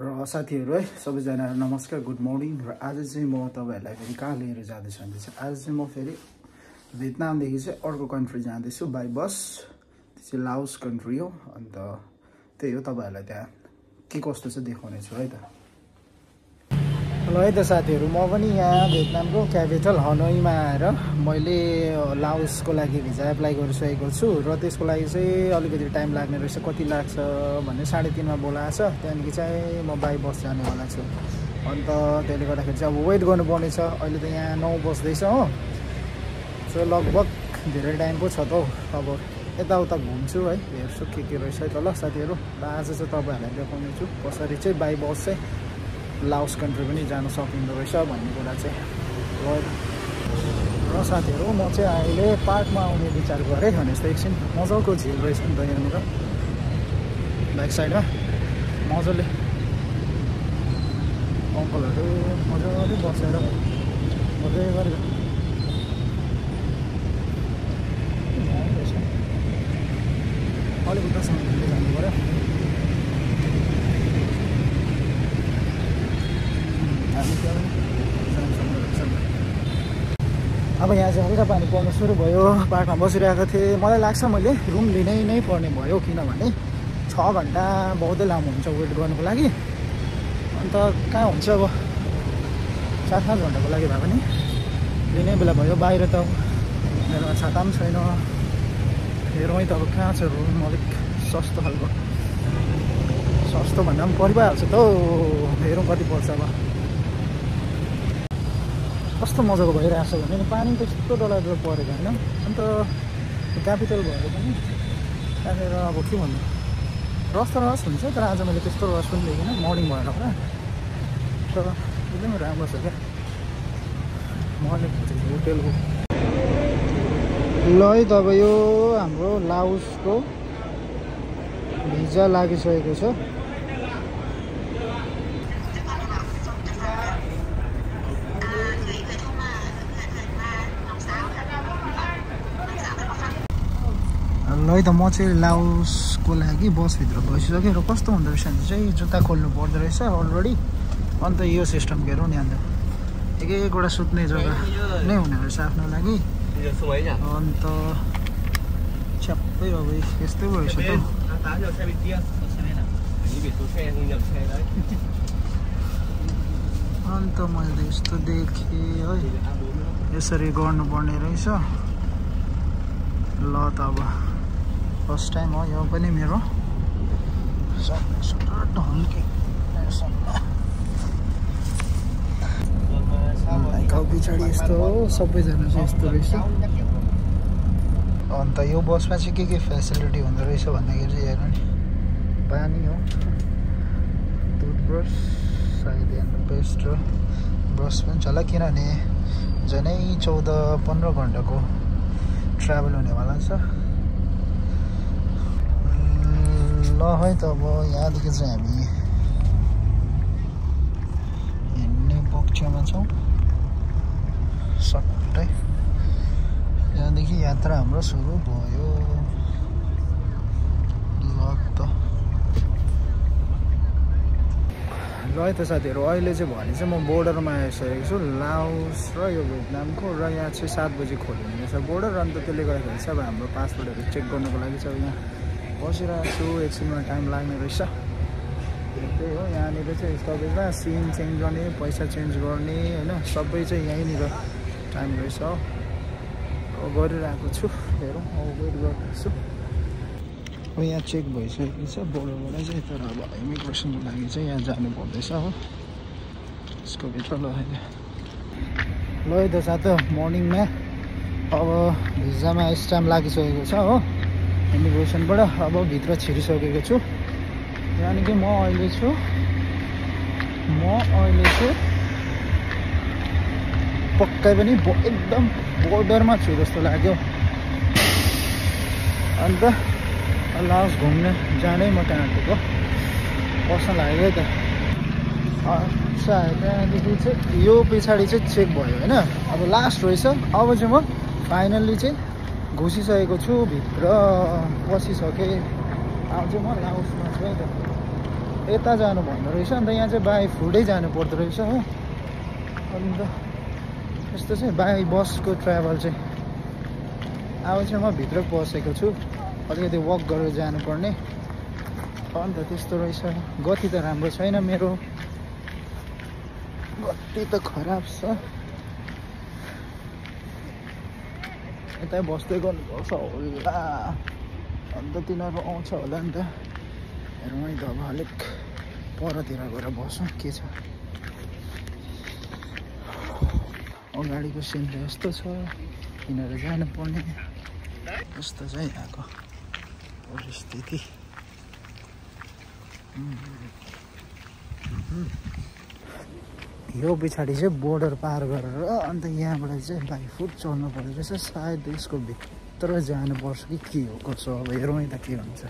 र साथीहरु है सबैजनालाई नमस्कार गुड मर्निङ र आज चाहिँ म तपाईहरुलाई फेरि कहाँ लिएर जाँदैछु भने चाहिँ आज चाहिँ म फेरि भियतनाम देखि चाहिँ अर्को कन्ट्री जाँदैछु बाइ बस त्यो चाहिँ लाओस कन्ट्री हो अन्त त्यही हो तपाईहरुलाई त्यहाँ के कस्तो छ देखाउने छु है त हेलो है त साथीहरु म पनि यहाँ भियतनामको क्यापिटल हनोईमा आएर मैले लाओसको लागि भिजा एप्लाई गरिसकेको छु र त्यसको लागि चाहिँ अलिकति टाइम लाग्ने रहेछ कति लाग्छ भन्ने 3:30 मा बोलाएको छ त्यहाँदेखि चाहिँ म बाइ बस जानेवाला छु अन्त त्यसले गर्दाखेरि चाहिँ अब वेट गर्नुपर्ने छ अहिले त यहाँ 9 बज्दैछ हो सो लगभग धेरै टाइम पो छ त अब यताउता घुम्छु है हेर्छु के रहेछ है त ल साथीहरु आज चाहिँ तपाईहरुलाई देखाउने छु कसरी चाहिँ बाइ बस चाहिँ लाओस कन्ट्री पनि जान सकिँदो रहेछ भन्ने कुरा चाहिँ र साथीहरु म चाहिँ अहिले पार्कमा आउने विचार गरेँ भनेजस्तो एकछिन मजाको झिल रहेछ नि त यहाँनिर ब्याक साइडमा मजाले अङ्कलहरू मजाले बसेर मजाले गरेर अलिक उतासम्म जानु पर्यो अब यहाँ चाहिँ हल्का पानी पर्न सुरु भयो पार्कमा बसिरहेको थिएँ मलाई लाग्छ मैले रुम लिनै नै पर्ने भयो किनभने 6 घण्टा बहुतै लामो हुन्छ वेट गर्नुको लागि अन्त कहाँ हुन्छ अब 4-5 घण्टाको लागि भए पनि लिनै बेला भयो बाहिर त मेरोमा छाता पनि छैन हेरौँ है त अब कहाँ छ रुम अलिक सस्तो खालको सस्तो भन्दा पनि परिहाल्छ त हेरौँ कति पर्छ अब कस्तो मजाको भइरहेको छ भने पानी त्यस्तो डरलाग्दो परेको होइन अन्त क्यापिटल भएर पनि त्यहाँनिर अब के भन्नु रस त रस हुन्छ तर आज मैले त्यस्तो रस पनि देखिनँ मर्निङ भएर होला तर एकदमै राम्रो छ क्या मर्निङ होटेल हो ल है तब यो हाम्रो लाओसको भिजा लागिसकेको छ ल है त म चाहिँ लाओसको लागि बसभित्र बसिसकेँ र कस्तो हुँदो रहेछ भने चाहिँ जुत्ता खोल्नु पर्दो रहेछ अलरेडी अन्त यो सिस्टम के हेरौँ नि अन्त एकवटा सुत्ने जग्गा नै हुने रहेछ आफ्नो लागि अन्त छ्याप्पै अब यस्तै रहेछ त अन्त मैले यस्तो देखेँ है यसरी गर्नुपर्ने रहेछ ल त अब फर्स्ट टाइम हो यो पनि मेरो गाउँ पछाडि यस्तो हो सबैजना चाहिँ यस्तो रहेछ अन्त यो बसमा चाहिँ के फेसिलिटी हुँदो रहेछ भन्दाखेरि चाहिँ हेर्नु नि पानी हो टुथब्रस सायद यहाँ पेस्ट र ब्रस पनि छ होला किनभने झनै 14-15 घन्टाको ट्राभल हुनेवाला छ ल है त अब यहाँदेखि चाहिँ हामी हिँड्ने पक्षमा छौँ सट्टै यहाँदेखि यात्रा हाम्रो सुरु भयो ल है त साथीहरु अहिले चाहिँ भने चाहिँ म बोर्डरमा आइसकेको छु लाओस र यो भियतनामको र यहाँ चाहिँ 7 बजी खोलिने रहेछ बोर्डर अन्त त्यसले गर्दाखेरि चाहिँ अब हाम्रो पासपोर्टहरू चेक गर्नुको लागि चाहिँ यहाँ बसिरहेको छु एकछिनमा टाइम लाग्ने रहेछ त्यही हो यहाँनिर चाहिँ स्टपेजमा सिम चेन्ज गर्ने पैसा चेन्ज गर्ने होइन सबै चाहिँ यहीँनिर टाइम रहेछ गरिरहेको छु हेरौँ वेट गर्दैछु अब यहाँ चेक भइसकेको छ बोर्डरबाट चाहिँ तर अब इमिग्रेसनको लागि चाहिँ यहाँ जानु पर्दैछ हो यसको भित्र ल है त साथ मर्निङमा अब भिजामा स्ट्याम्प लागिसकेको छ हो इमिग्रेसनबाट अब भित्र छिरिसकेको छु यानि कि म अहिले छु पक्कै पनि एकदम बोर्डरमा छु जस्तो लाग्यो अन्त लाओस घुम्ने जानै म त्यहाँको कस्तो लाग्यो त अच्छा त्यहाँदेखि चाहिँ यो पछाडि चाहिँ चेक भयो होइन अब लास्ट रहेछ अब चाहिँ म फाइनल्ली चाहिँ घुसिसकेको छु भित्र पसिसकेँ अब चाहिँ म लाओसमा छु है त यता जानु भन्दो रहेछ अन्त यहाँ चाहिँ बाई फुटै जानु पर्दो रहेछ हो अन्त यस्तो चाहिँ बाई बसको ट्राभल चाहिँ अब चाहिँ म भित्र पसेको छु अलिकति वक गरेर जानुपर्ने अन्त त्यस्तो रहेछ गति त राम्रो छैन मेरो गति त खराब छ यतै बस्दै गर्नुपर्छ होला अन्त तिनीहरू आउँछ होला नि त हेरौँ है त अब अलिक परतिर गएर बसौँ के छ अगाडिको सिन त यस्तो छ यिनीहरू जानुपर्ने यस्तो चाहिँ यहाँको परिस्थिति यो पछाडि चाहिँ बोर्डर पार गरेर अन्त यहाँबाट चाहिँ बाई फुट चढ्नु पर्दो रहेछ सायद यसको भित्र जानुपर्छ कि के हो कसो अब हेरौँ है त के हुन्छ